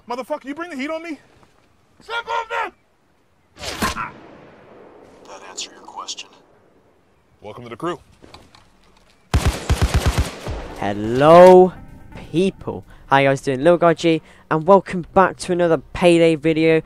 Motherfucker, you bring the heat on me? Suck off that! That answer your question? Welcome to the crew. Hello people, how you guys doing? Little Guy G, and welcome back to another Payday video.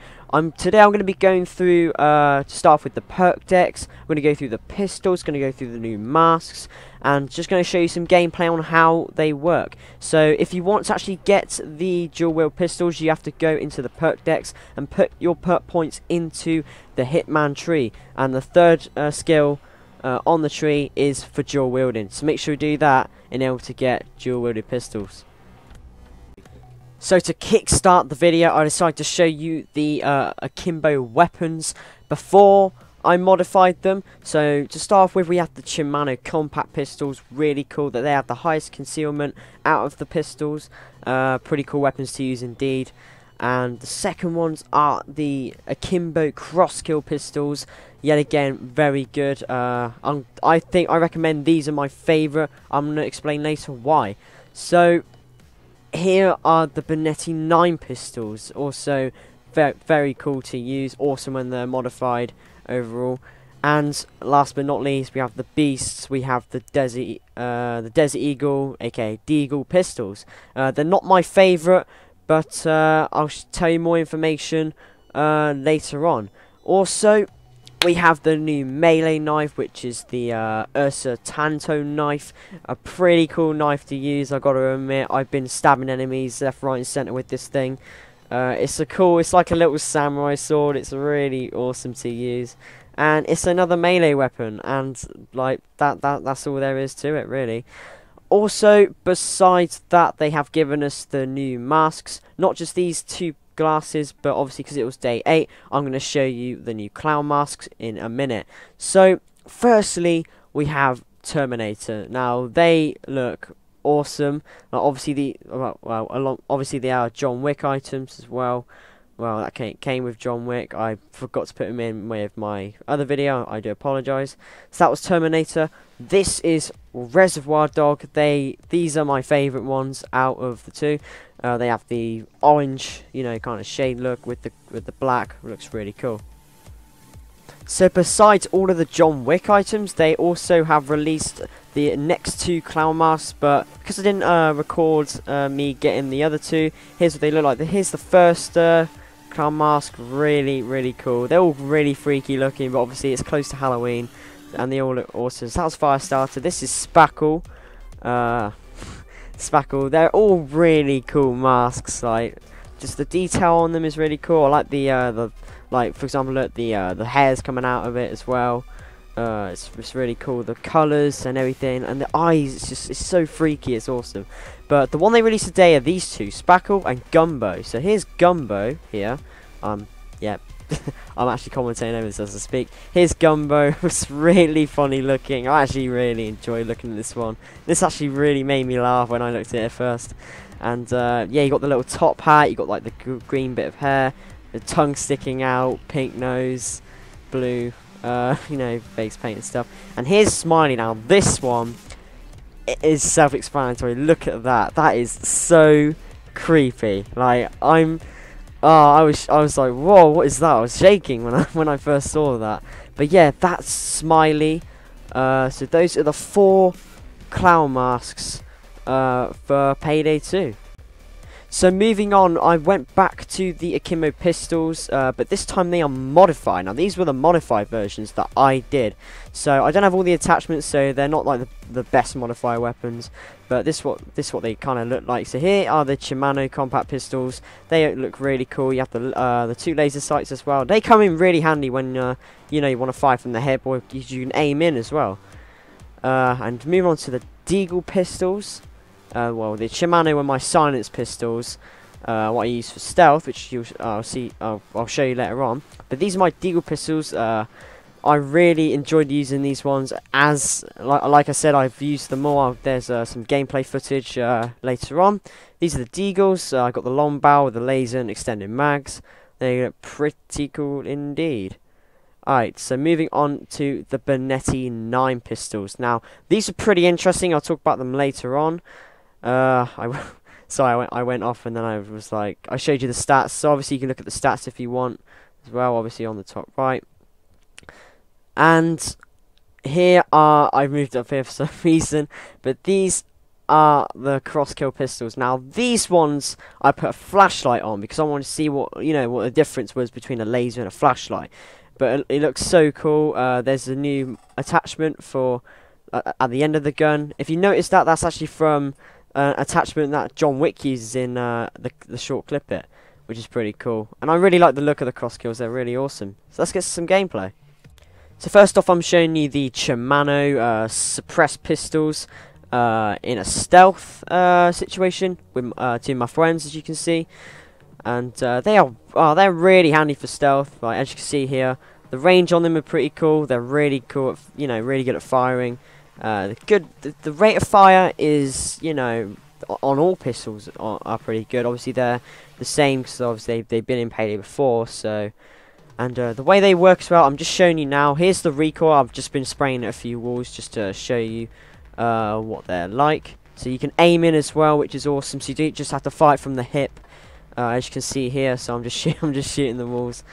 Today I'm going to be going through, to start off with the perk decks. I'm going to go through the pistols, going to go through the new masks, and just going to show you some gameplay on how they work. So if you want to actually get the dual wield pistols, you have to go into the perk decks and put your perk points into the Hitman tree, and the third skill on the tree is for dual wielding. So make sure you do that in order to get dual wielded pistols. So to kickstart the video, I decided to show you the Akimbo weapons before I modified them. So to start off with, we have the Shimano compact pistols, really cool that they have the highest concealment out of the pistols. Pretty cool weapons to use indeed. And the second ones are the Akimbo cross kill pistols. Yet again, very good. I recommend these are my favourite. I'm going to explain later why. So here are the Benetti 9 pistols, also very cool to use, awesome when they're modified overall. And last but not least, we have the beasts. We have the Desert Eagle, aka Deagle pistols. They're not my favourite, but I'll tell you more information later on. Also, we have the new melee knife, which is the Ursa Tanto knife. A pretty cool knife to use, I've got to admit. I've been stabbing enemies left, right and centre with this thing. It's like a little samurai sword. It's really awesome to use. And it's another melee weapon, and like that's all there is to it, really. Also, besides that, they have given us the new masks. Not just these two glasses, but obviously because it was day 8, I'm going to show you the new clown masks in a minute. So firstly, we have Terminator. Now they look awesome. Obviously obviously they are John Wick items as well. Well, that came with John Wick. I forgot to put them in with my other video. I do apologise. So that was Terminator. This is Reservoir Dog. These are my favourite ones out of the two. They have the orange, kind of shade look with the black. It looks really cool. So besides all of the John Wick items, they also have released the next 2 clown masks, but because I didn't record me getting the other 2, here's what they look like. Here's the first clown mask, really cool. They're all really freaky looking, but obviously it's close to Halloween, and they all look awesome. So that was Firestarter. This is Spackle. Spackle. They're all really cool masks. Like, just the detail on them is really cool. I like the like, for example, look, the hairs coming out of it as well. It's really cool. The colours and everything, and the eyes. It's so freaky. It's awesome. But the one they released today are these two, Spackle and Gumbo. So here's Gumbo here. Yeah. I'm actually commentating over this as I speak. Here's Gumbo. It's really funny looking. I actually really enjoy looking at this one. This actually really made me laugh when I looked at it first. And yeah, you got the little top hat. You got like the green bit of hair, the tongue sticking out, pink nose, blue, face paint and stuff. And here's Smiley. Now this one, it is self-explanatory. Look at that. That is so creepy. Like, I was like, whoa, what is that? I was shaking when I first saw that. But yeah, that's Smiley. So those are the 4 clown masks for Payday 2. So moving on, I went back to the Akimbo pistols, but this time they are modified. Now these were the modified versions that I did. So I don't have all the attachments, so they're not like the best modifier weapons. But this what they kind of look like. So here are the Shimano compact pistols. They look really cool. You have the 2 laser sights as well. They come in really handy when you want to fire from the hip, or you can aim in as well. And move on to the Deagle pistols. Well, the Shimano were my silence pistols, what I use for stealth, which I'll show you later on. But these are my Deagle pistols. I really enjoyed using these ones. As like I said, I've used them more. There's some gameplay footage later on. These are the Deagles. I got the long barrel with the laser and extended mags. They look pretty cool indeed. Alright, so moving on to the Benetti 9 pistols. Now, these are pretty interesting. I'll talk about them later on. So I went off, and then I was like, I showed you the stats. So obviously you can look at the stats if you want as well, obviously on the top right. And here are, I've moved up here for some reason, but these are the cross-kill pistols. Now these ones I put a flashlight on because I want to see what what the difference was between a laser and a flashlight. But it looks so cool. There's a new attachment for at the end of the gun. If you notice that, that's actually from attachment that John Wick uses in the short clip bit, which is pretty cool. And I really like the look of the cross kills, they're really awesome. So let's get some gameplay. So first off, I'm showing you the Shimano suppressed pistols in a stealth situation with two of my friends, as you can see. And they're really handy for stealth. Like, as you can see here, the range on them are pretty cool. They're really cool at, really good at firing. The rate of fire is, on all pistols are pretty good. Obviously they're the same because obviously they've been in Payday before. So, and the way they work as well, I'm just showing you now. Here's the recoil. I've just been spraying at a few walls just to show you what they're like. So you can aim in as well, which is awesome. So you don't just have to fight from the hip, as you can see here. So I'm just shooting the walls.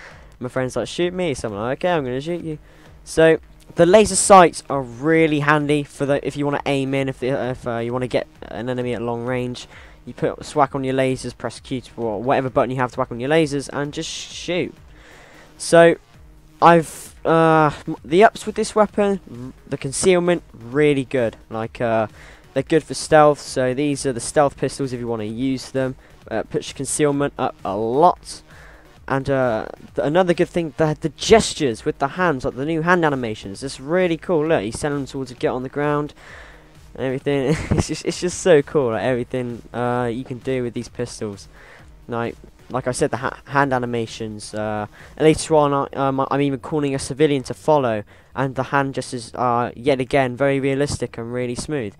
My friend's like, shoot me. So I'm like, okay, I'm gonna shoot you. So the laser sights are really handy for if you want to aim in, if you want to get an enemy at long range. You put swhack on your lasers, press Q or whatever button you have to whack on your lasers, and just shoot. So I've the ups with this weapon, the concealment, really good. Like they're good for stealth. So these are the stealth pistols if you want to use them. Push concealment up a lot. And another good thing, the gestures with the hands, like the new hand animations, it's really cool. Look, he's telling them towards to get on the ground and everything. it's just so cool. Like everything you can do with these pistols. Like I said, the hand animations. And later on, I'm even calling a civilian to follow, and the hand gestures are yet again very realistic and really smooth.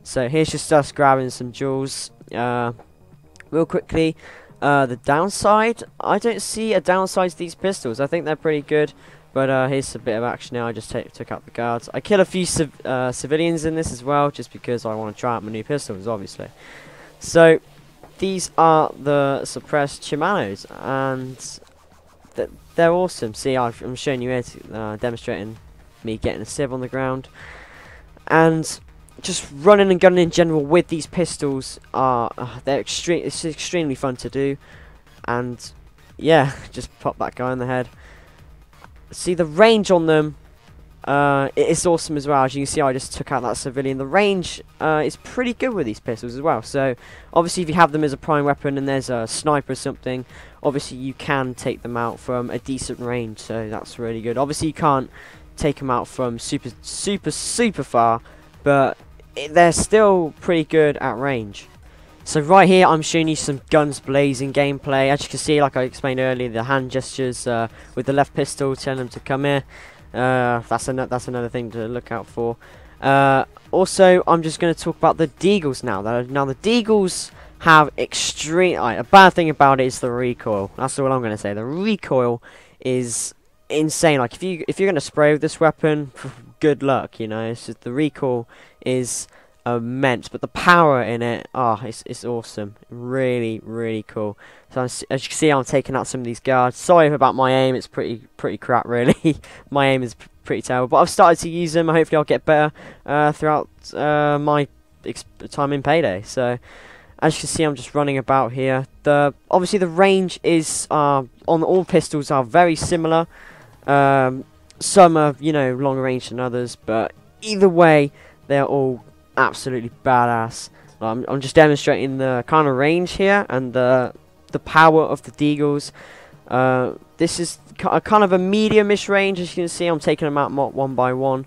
So here's just us grabbing some jewels real quickly. The downside, I don't see a downside to these pistols. I think they're pretty good, but here's a bit of action now. I just took out the guards. I kill a few civilians in this as well, just because I want to try out my new pistols, obviously. So these are the suppressed Shimanos, and they're awesome. See, I'm showing you here, demonstrating me getting a civ on the ground, and just running and gunning in general with these pistols it's extremely fun to do. And yeah, just pop that guy in the head. See, the range on them it's awesome as well. As you can see, I just took out that civilian. The range is pretty good with these pistols as well. So obviously if you have them as a prime weapon and there's a sniper or something, obviously you can take them out from a decent range, so that's really good. Obviously you can't take them out from super far, but they're still pretty good at range. So right here I'm showing you some guns blazing gameplay. As you can see, like I explained earlier, the hand gestures with the left pistol telling them to come here. That's another thing to look out for. Also, I'm just going to talk about the deagles now. Now the deagles have extreme. A bad thing about it is the recoil. That's all I'm going to say. The recoil is insane. Like if you're going to spray with this weapon, good luck. It's just, the recoil is immense, but the power in it, it's awesome. Really cool. So as you can see, I'm taking out some of these guards. Sorry about my aim, it's pretty crap really. My aim is pretty terrible, but I've started to use them. Hopefully I'll get better throughout my time in Payday. So as you can see, I'm just running about here. Obviously the range is on all pistols are very similar. Some are longer range than others, but either way they're all absolutely badass. I'm just demonstrating the kind of range here and the power of the deagles. This is kind of a medium-ish range. As you can see, I'm taking them out one by one,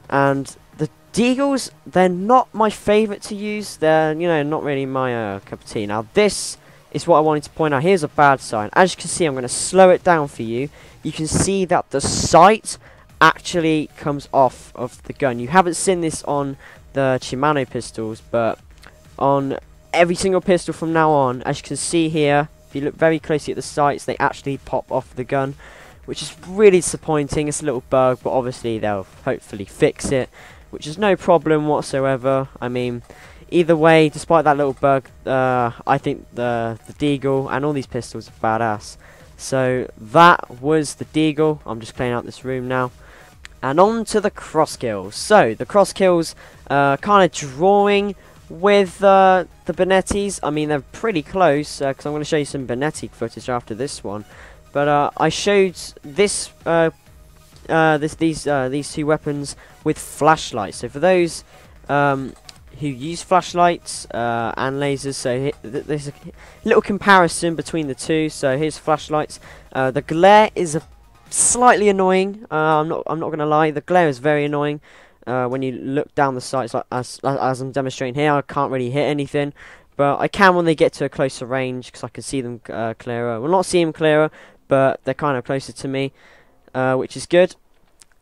and the deagles, they're not my favorite to use. They're not really my cup of tea. Now this is what I wanted to point out. Here's a bad sign. As you can see, I'm going to slow it down for you. You can see that the sight actually comes off of the gun. You haven't seen this on the Shimano pistols, but on every single pistol from now on, as you can see here, if you look very closely at the sights, they actually pop off the gun, which is really disappointing. It's a little bug, but obviously they'll hopefully fix it, which is no problem whatsoever. I mean, either way, despite that little bug, I think the Deagle and all these pistols are badass. So that was the Deagle. I'm just cleaning out this room now. And on to the cross kills. So the cross kills, kind of drawing with the Benettis. I mean, they're pretty close, because I'm going to show you some Benetti footage after this one. But I showed this these two weapons with flashlights. So for those who use flashlights and lasers, so there's a little comparison between the two. So here's flashlights. The glare is slightly annoying. I'm not gonna lie. The glare is very annoying when you look down the sights, like as I'm demonstrating here. I can't really hit anything, but I can when they get to a closer range, because I can see them clearer. Well, not see them clearer, but they're kind of closer to me, which is good.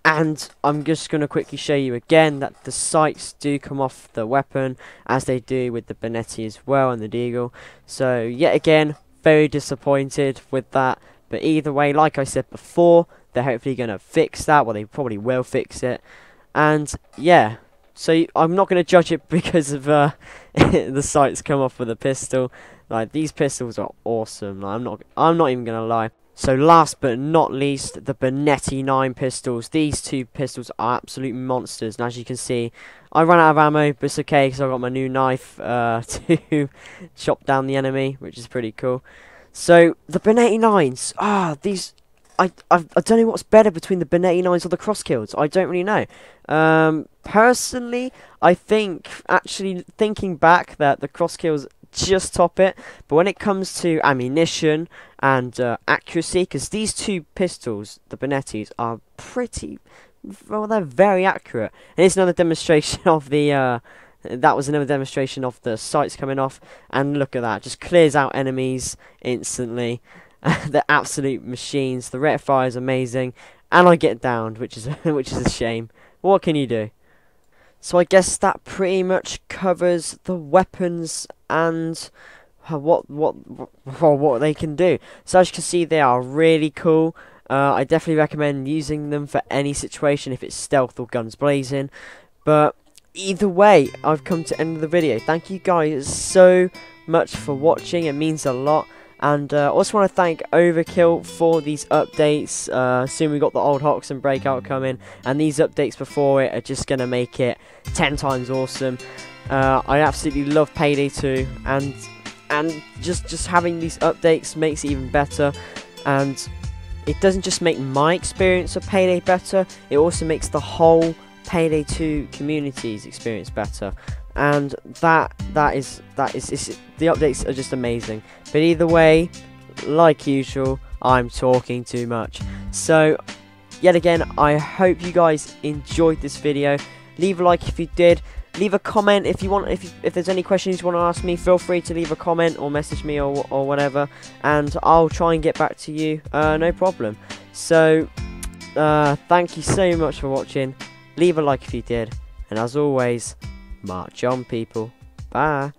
And I'm just going to quickly show you again that the sights do come off the weapon, as they do with the Benetti as well and the Deagle. So yet again, very disappointed with that. But either way, like I said before, they're hopefully going to fix that. Well, they probably will fix it. And yeah, so I'm not going to judge it because of the sights come off with a pistol. Like, these pistols are awesome. Like, I'm not even going to lie. So last but not least, the Benetti 9 pistols. These two pistols are absolute monsters. And as you can see, I ran out of ammo, but it's okay because I got my new knife to chop down the enemy, which is pretty cool. So the Benetti 9s, these, I don't know what's better between the Benetti 9s or the cross kills. I don't really know. Personally, I think, actually thinking back, that the cross kills just top it. But when it comes to ammunition and accuracy, because these two pistols, the Benettis, are pretty, well, they're very accurate. And it's another demonstration of the that was another demonstration of the sights coming off. And look at that, just clears out enemies instantly. They're absolute machines. The rate of fire is amazing, and I get downed, which is a shame. What can you do? So I guess that pretty much covers the weapons and what they can do. So as you can see, they are really cool. I definitely recommend using them for any situation, if it's stealth or guns blazing. But either way, I've come to the end of the video. Thank you guys so much for watching. It means a lot. And I also want to thank Overkill for these updates. Soon we got the old Hoxton breakout coming, and these updates before it are just going to make it 10 times awesome. I absolutely love Payday 2, and just having these updates makes it even better. And it doesn't just make my experience of Payday better, it also makes the whole Payday 2 community's experience better. And the updates are just amazing. But either way, like usual, I'm talking too much. So yet again, I hope you guys enjoyed this video. Leave a like if you did. Leave a comment if you want. If there's any questions you want to ask me, feel free to leave a comment or message me or whatever, and I'll try and get back to you. No problem. So thank you so much for watching. Leave a like if you did, and as always, march on, people. Bye.